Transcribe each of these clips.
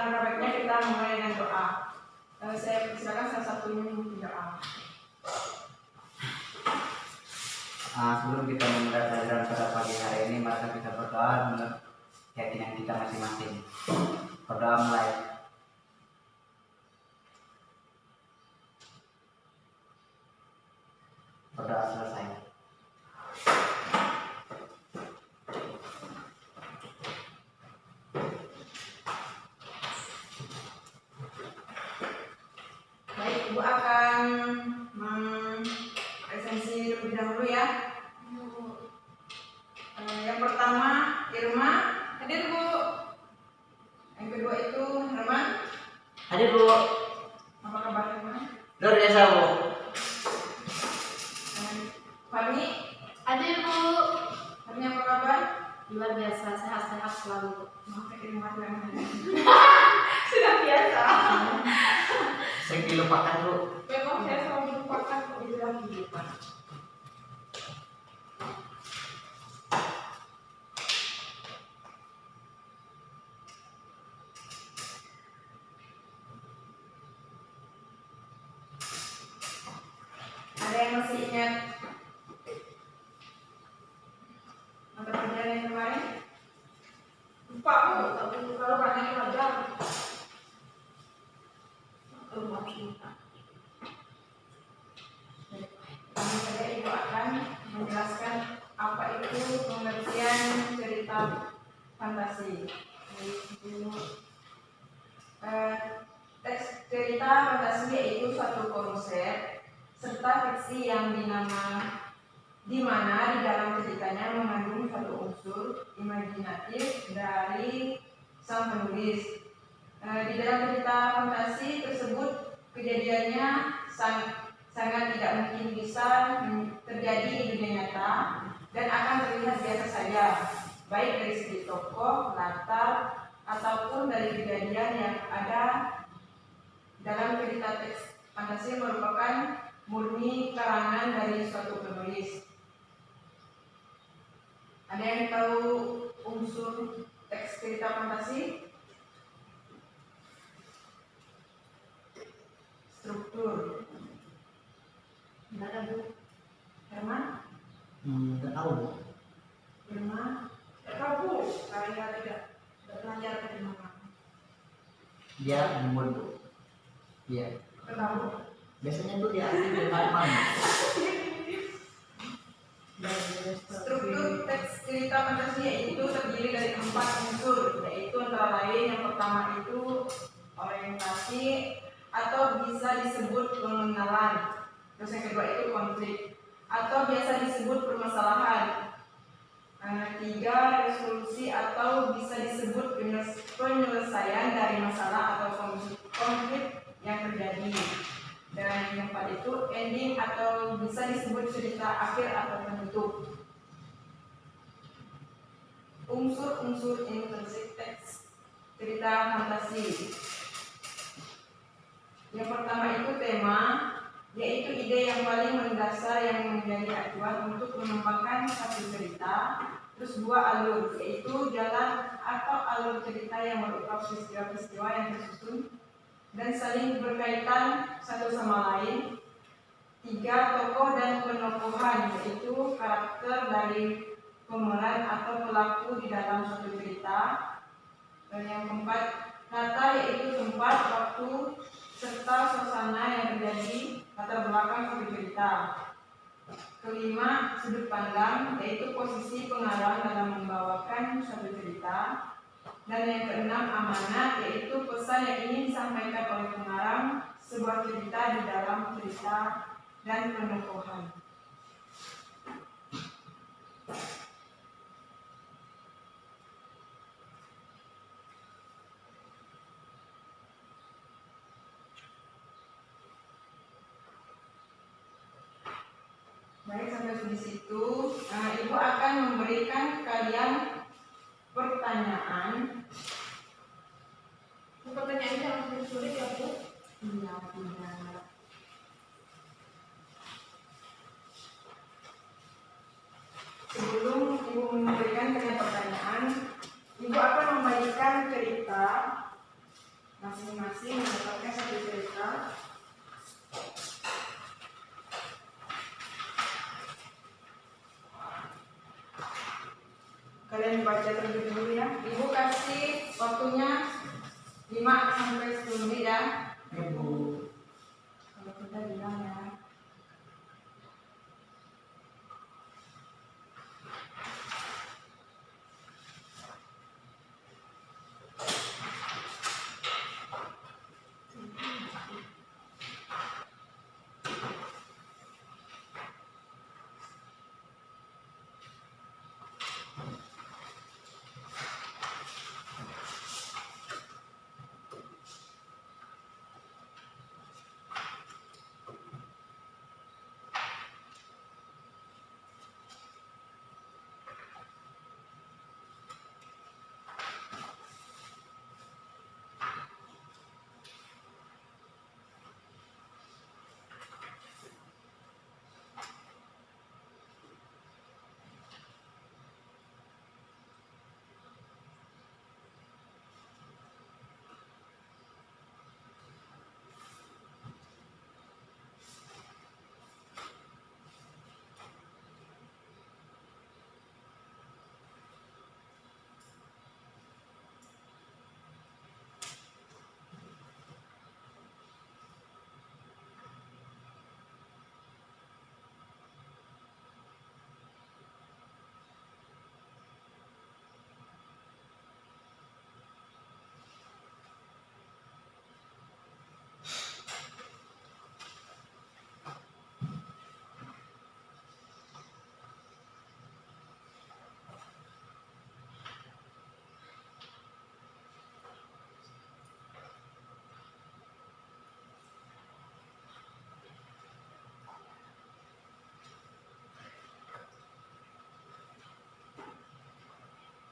alangkah baiknya kita mulai dengan doa. Saya persilakan salah satunya berdoa. Sebelum kita memulai pelajaran pada pagi hari ini, mari kita berdoa menurut keyakinan kita masing-masing. Berdoa mulai. Berdoa selesai. Baik, Ibu akan esensi terlebih dahulu ya. Yang pertama Irma, hadir Bu. Yang kedua itu Herman. Hadir Bu. Apa kabar Herman? Luar biasa Bu. Fani. Hadir Bu. Fani apa kabar? Luar biasa, sehat-sehat selalu. Maaf Irma yang Sudah biasa. Sering dilupakan Bu. memang saya selalu melupakan di dalam kehidupan. Ada yang masih ingat mata pelajaran yang kemarin? Lupa Bu, tapi kalau banyak pelajaran. Kami saja Ibu akan menjelaskan apa itu pengertian cerita fantasi. Teks cerita fantasi yaitu suatu konsep serta fiksi yang di mana di dalam ceritanya mengandung suatu unsur imajinatif dari sang penulis. Di dalam cerita fantasi tersebut kejadiannya sangat tidak mungkin bisa terjadi di dunia nyata dan akan terlihat biasa saja, baik dari segi tokoh, latar, ataupun dari kejadian yang ada dalam cerita. Teks fantasi merupakan murni karangan dari suatu penulis. Ada yang tahu unsur teks cerita fantasi? Struktur. Gimana Bu? Herman? Nggak tahu Bu. Herman? Nggak tahu Bu. Saya tidak belajar ke mana. Dia umur Bu. Iya. Nggak tahu. Biasanya Bu dia arti di halaman. Struktur teks cerita fantasi yaitu terdiri dari 4 unsur, yaitu antara lain yang pertama itu orientasi atau bisa disebut pengenalan. Terus yang kedua itu konflik atau biasa disebut permasalahan. 3, resolusi atau bisa disebut penyelesaian dari masalah atau konflik yang terjadi. Dan yang keempat itu ending atau bisa disebut cerita akhir atau penutup. Unsur-unsur intrinsik teks cerita fantasi. Yang pertama itu tema, yaitu ide yang paling mendasar yang menjadi acuan untuk mengembangkan satu cerita. Terus 2, alur, yaitu jalan atau alur cerita yang berupa peristiwa-peristiwa yang tersusun dan saling berkaitan satu sama lain. 3, tokoh dan penokohan, yaitu karakter dari pemeran atau pelaku di dalam suatu cerita. Dan yang keempat, latar, yaitu tempat, waktu, serta suasana yang terjadi latar belakang suatu cerita. 5, sudut pandang, yaitu posisi pengarang dalam membawakan suatu cerita. Dan yang keenam, amanat, yaitu pesan yang ingin disampaikan oleh pengarang sebuah cerita di dalam cerita dan penokohan. Baik, sampai di situ. Ibu akan memberikan kalian pertanyaan. Pertanyaannya yang sulit ya Bu? Iya, tidak. Sebelum Ibu memberikan kalian pertanyaan, Ibu akan membagikan cerita masing-masing mendapatkan satu cerita. Kalian baca terlebih dahulu ya. Ibu kasih waktunya 5 sampai 10 menit ya. Ibu. Kalau kita bilang ya.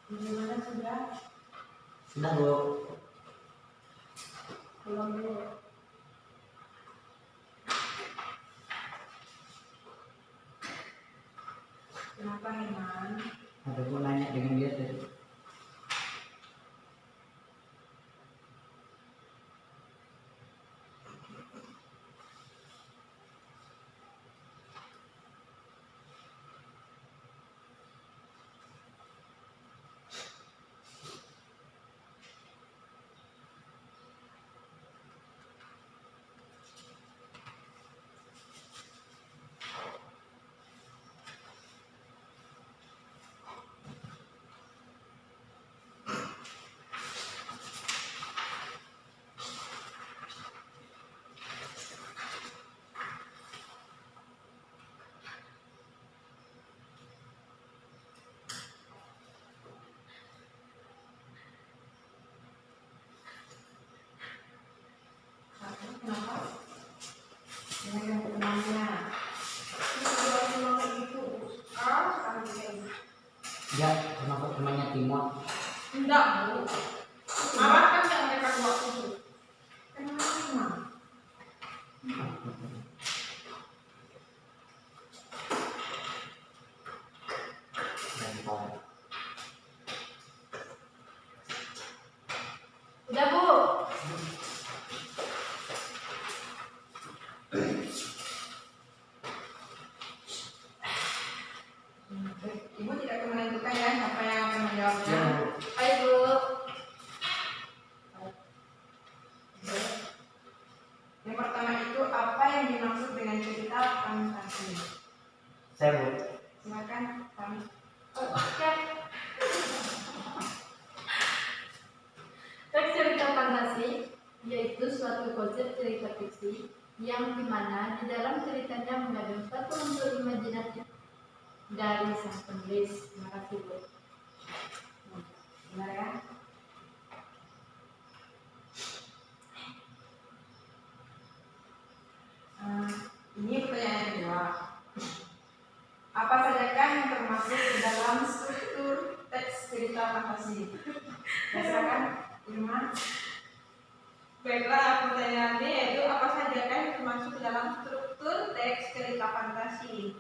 Bagaimana sudah? Sudah, Bu. Belum dulu. Kenapa Heman? Ada Bu nanya dengan dia tadi. Kenapa? Dengan yang temannya. Ya, kenapa temannya Timot? Enggak, Bu. Arahkan yang mereka buat itu. Kenapa? Dan Paul. Udah, Bu. Ibu tidak akan menentukan ya siapa yang akan menjawabnya. Ya, Bu. Ayo, Bu. Yang pertama itu apa yang dimaksud dengan cerita fantasi? Saya, Bu. Silakan kami. Oke. Teks cerita fantasi yaitu suatu konsep cerita fiksi yang dimana di dalam ceritanya mengandung satu unsur imajinatif dari sang penulis. Terima kasih, Bu. Benar ya? Ini pertanyaan kedua. Apa sajakah yang termasuk di dalam struktur teks cerita fantasi? Ya, silakan, Irma. Baiklah, pertanyaannya yaitu apa sajakah yang termasuk di dalam struktur teks cerita fantasi?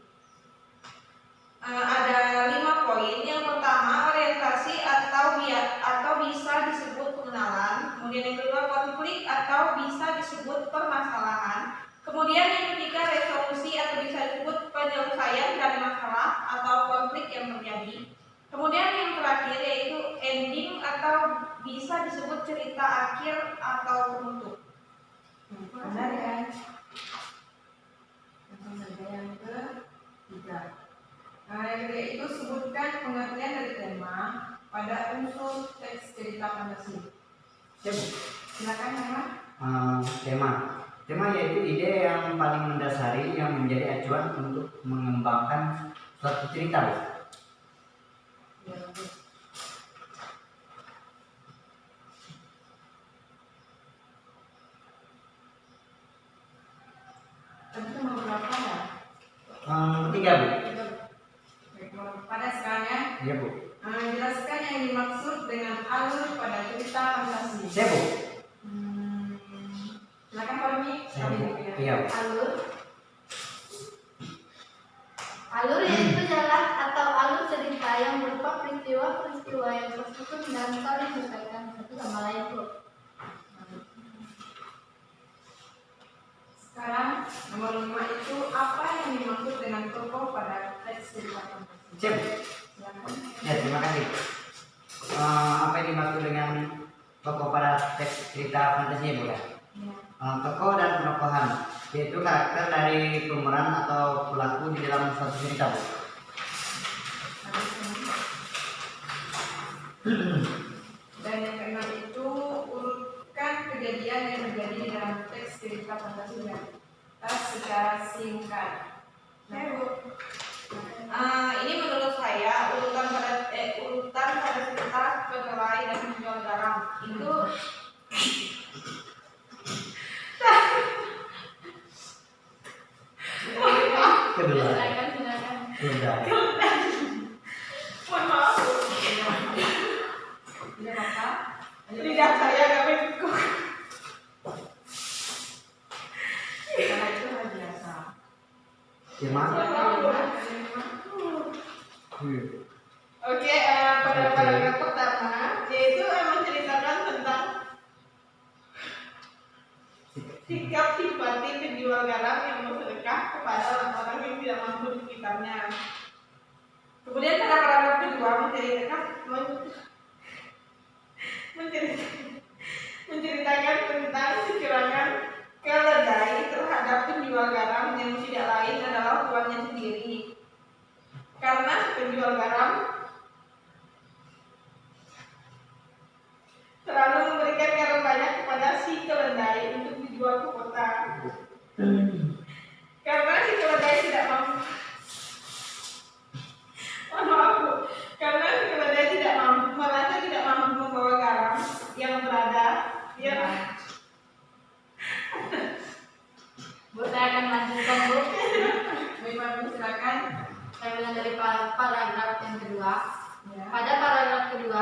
Ada 5 poin. Yang pertama orientasi atau bisa disebut pengenalan. Kemudian yang kedua konflik atau bisa disebut permasalahan. Kemudian yang ketiga resolusi atau bisa disebut penyelesaian dari masalah atau konflik yang terjadi. Kemudian yang terakhir yaitu ending atau bisa disebut cerita akhir atau penutup. Benar ya? Langsung saja yang ketiga. Nah, yang ketiga itu sebutkan pengertian dari tema pada unsur teks cerita fantasi. Silakan Mama. Tema yaitu ide yang paling mendasari yang menjadi acuan untuk mengembangkan suatu cerita, Bu. Ya, bagus. Tadi itu mau berapa ya? Tiga, Bu. Baik, pada sekarangnya Iya, Bu. jelaskan yang dimaksud dengan alur pada cerita fantasi. Saya, Bu. Silakan Pak Rumi. Iya, Bu. Alur yaitu jalan atau alur cerita yang berupa peristiwa-peristiwa yang tersusun dan saling berkaitan satu sama lain, Bu. Sekarang nomor 5 itu apa yang dimaksud dengan tokoh pada teks cerita fantasi? Siap. Silakan. Ya, terima kasih. Apa yang dimaksud dengan tokoh pada teks cerita fantasi, Bu? Ya. Tokoh dan penokohan, yaitu karakter dari pemeran atau pelaku di dalam suatu cerita, Bu. Dan yang keenam itu urutkan kejadian yang terjadi di dalam teks cerita fantasi dan secara singkat. Nah, Bu. Ini menurut saya urutan pada cerita kedelai dan menjual garam itu Kedelai. Silakan. Kedelai. mohon maaf. Tidak apa? Lidah saya gak begitu. Karena itu hal biasa. Gimana? Oke, pada paragraf pertama yaitu menceritakan tentang sikap simpati penjual garam yang bersedekah kepada orang-orang yang tidak mampu di sekitarnya. Kemudian pada paragraf kedua menceritakan tentang kecurangan keledai terhadap penjual garam yang tidak lain adalah tuannya sendiri. Karena penjual garam terlalu memberikan garam banyak kepada si keledai untuk dijual ke kota. Karena si keledai tidak mampu. Karena si keledai merasa tidak mampu membawa garam yang berada Bu, saya akan lanjutkan, Bu. Baik, silakan. Saya ulang dari paragraf yang kedua. Ya. Pada paragraf kedua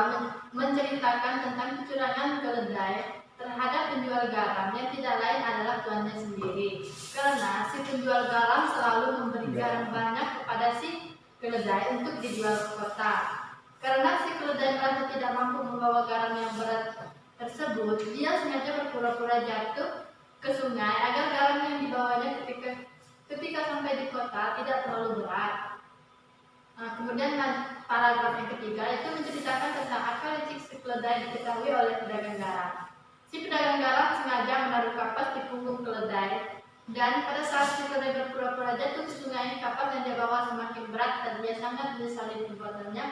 menceritakan tentang kecurangan keledai terhadap penjual garam yang tidak lain adalah tuannya sendiri. Karena si penjual garam selalu memberi garam banyak kepada si keledai untuk dijual ke kota. Karena si keledai merasa tidak mampu membawa garam yang berat tersebut, dia sengaja berpura-pura jatuh ke sungai agar garam yang dibawanya ketika sampai di kota tidak terlalu berat. Nah, kemudian paragraf yang ketiga itu menceritakan tentang akal licik si keledai diketahui oleh pedagang garam. Si pedagang garam sengaja menaruh kapas di punggung keledai, dan pada saat si keledai berpura-pura jatuh ke sungai, kapas yang dia bawa semakin berat dan dia sangat menyesali perbuatannya.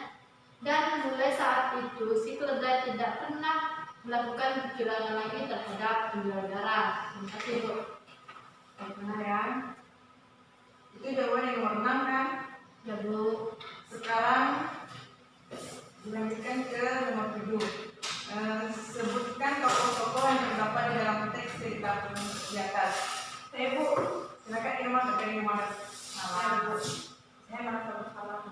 Dan mulai saat itu si keledai tidak pernah melakukan kecurangan lagi terhadap penjual garam. Terima kasih, Bu. Benar ya. Itu jawaban yang nomor 6 kan? Ya, Bu. Sekarang dilanjutkan ke nomor 7. Sebutkan tokoh-tokoh yang terdapat di dalam teks cerita di atas. Saya Bu, silakan ini mas dari nomor salah. Saya merasa bersalah.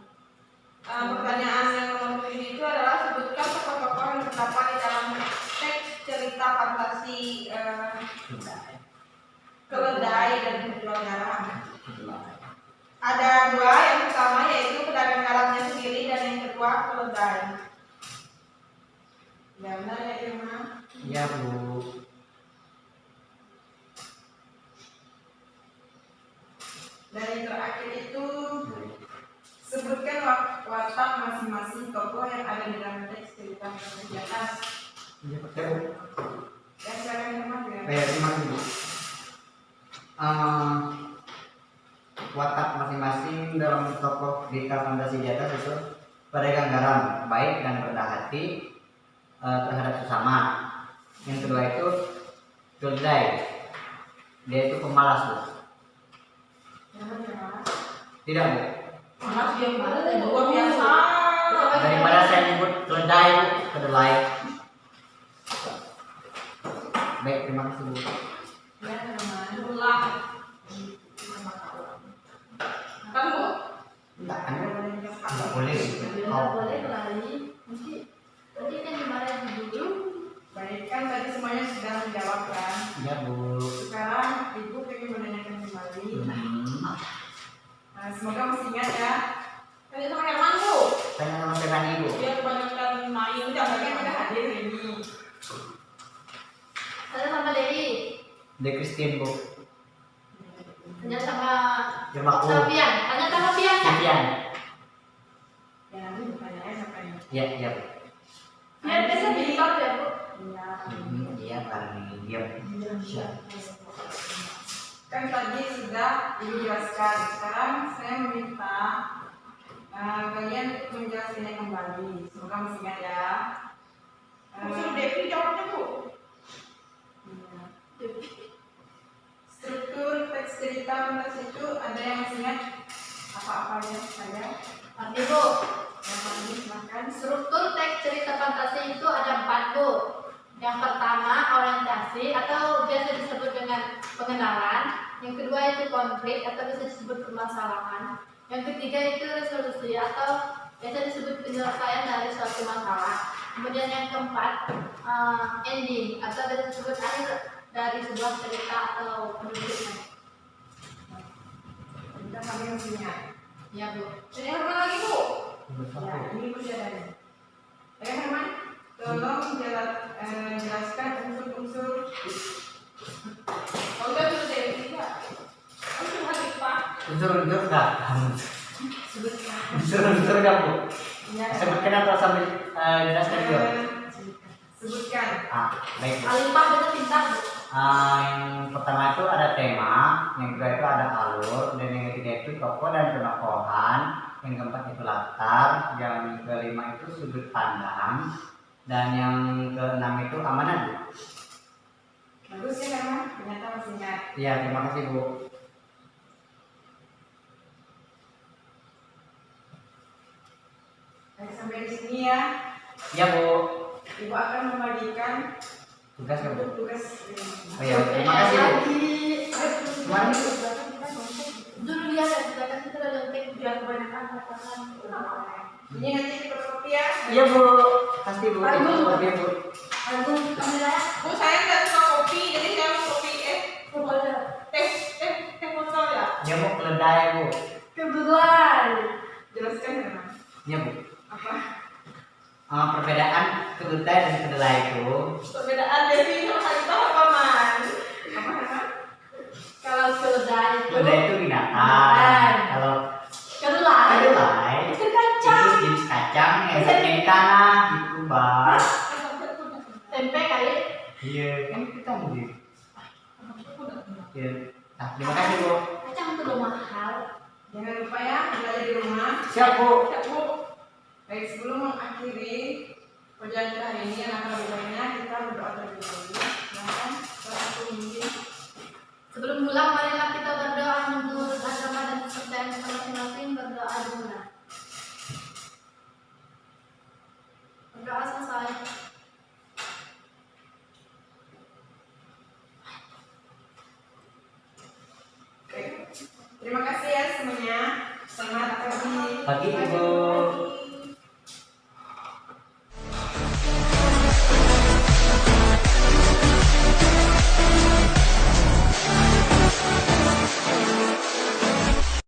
Pertanyaan yang nomor 7 itu adalah sebutkan tokoh-tokoh yang terdapat di dalam teks cerita fantasi keledai dan penjual garam. Ada dua, yang pertama yaitu pedagang garamnya sendiri dan yang kedua keledai. Ya benar ya Irma? Iya, Bu. masing-masing tokoh yang ada di dalam teks cerita di atas. Iya, pakai Bu. Ya, silakan Herman ya. Terima kasih Bu. Watak masing-masing dalam tokoh cerita fantasi di atas itu pedagang garam, baik dan rendah hati terhadap sesama. Yang kedua itu keledai, dia itu pemalas Bu. Herman ya. Tidak Bu. Malas dia luar biasa. Daripada saya nyebut keledai Bu, kedelai. Baik, terima kasih Bu. Ya, Herman. Ulang. Kamu? Enggak, enggak boleh. Tidak boleh lari. Mesti tadi kan dimarahin dulu. Baik, kan tadi semuanya sudah menjawab kan? Iya Bu. Sekarang Ibu ingin menanyakan kembali. Nah, semoga masih ingat ya. Tanya sama Herman Bu. Tanya sama Stefani Bu. Dia kebanyakan main, jangan udah hadir ini. Tanya sama Dewi. De Christine Bu. Tanya sama Jermaku. Sofian. Tanya sama Sofian kan? Sofian. Ya, nanti bertanya siapa ini. Iya, iya Bu. Biar bisa diikat ya Bu. Iya. Iya, bareng diam. Kan tadi sudah dijelaskan. Sekarang saya meminta kalian untuk menjelaskannya kembali. Semoga masih ingat ya. Suruh Devi jawabnya Bu. Iya. Struktur teks cerita fantasi itu ada yang masih ingat apa-apa aja saya? Nanti Bu. Yang tadi silahkan. Struktur teks cerita fantasi itu ada 4 Bu. Yang pertama orientasi atau biasa disebut dengan pengenalan. Yang kedua itu konflik atau bisa disebut permasalahan. Yang ketiga itu resolusi atau biasa disebut penyelesaian dari suatu masalah. Kemudian yang keempat ending atau biasa disebut akhir dari sebuah cerita atau penunjukan. Kita kami masih ingat. Ya Bu. Ini Herman lagi Bu. Ya, ini perjalanannya. Herman, tolong jelaskan unsur-unsur. Udah sudah Devi ya. Unsur hadis Pak. Unsur-unsur enggak? Sebutkan. Unsur-unsur enggak Bu? Ya. Sebutkan atau sambil jelaskan juga? Sebutkan. Baik Bu. Alifah itu pintar Bu. Yang pertama itu ada tema, yang kedua itu ada alur, dan yang ketiga itu tokoh dan penokohan, yang keempat itu latar, yang kelima itu sudut pandang, dan yang keenam itu amanat Bu. Bagus ya Herman, ternyata masih ingat. Iya, terima kasih Bu. Sampai di sini ya. Iya Bu. Ibu akan membagikan Tugas ya Bu. tugas. Oh ya, terima kasih Bu. Mari. Dulu dia ada silakan kita ada teks yang kebanyakan katakan. Ini nanti fotokopi ya. Iya Bu, pasti Bu. Fotokopi Bu. Aku kamera Bu, saya nggak suka kopi, jadi saya mau kopi kepada teh botol ya. Dia mau keledai Bu. kebetulan. Jelaskan Herman. Iya Bu. Apa? Perbedaan keledai dan kedelai itu. Perbedaan Devi sama Halita apa man? Apa Herman? Kalau keledai Keledai itu binatang. Kalau kedelai kedelai itu kacang. itu jenis kacang yang satunya di tanah gitu Bang. Tempe kali. Iya, kan kita mungkin. Iya. Nah, terima kasih Bu. Kacang itu udah mahal. Jangan lupa ya, belajar di rumah. Siap Bu. Ya, Bu. Baik, sebelum mengakhiri perjalanan kita hari ini, anak lebih baiknya kita berdoa terlebih dahulu. Silahkan, salah satu mungkin. Sebelum pulang, marilah kita berdoa menurut agama dan kepercayaan kita masing-masing. Berdoa dulu. Berdoa selesai. Baik. Terima kasih ya semuanya. Selamat pagi. Pagi Ibu.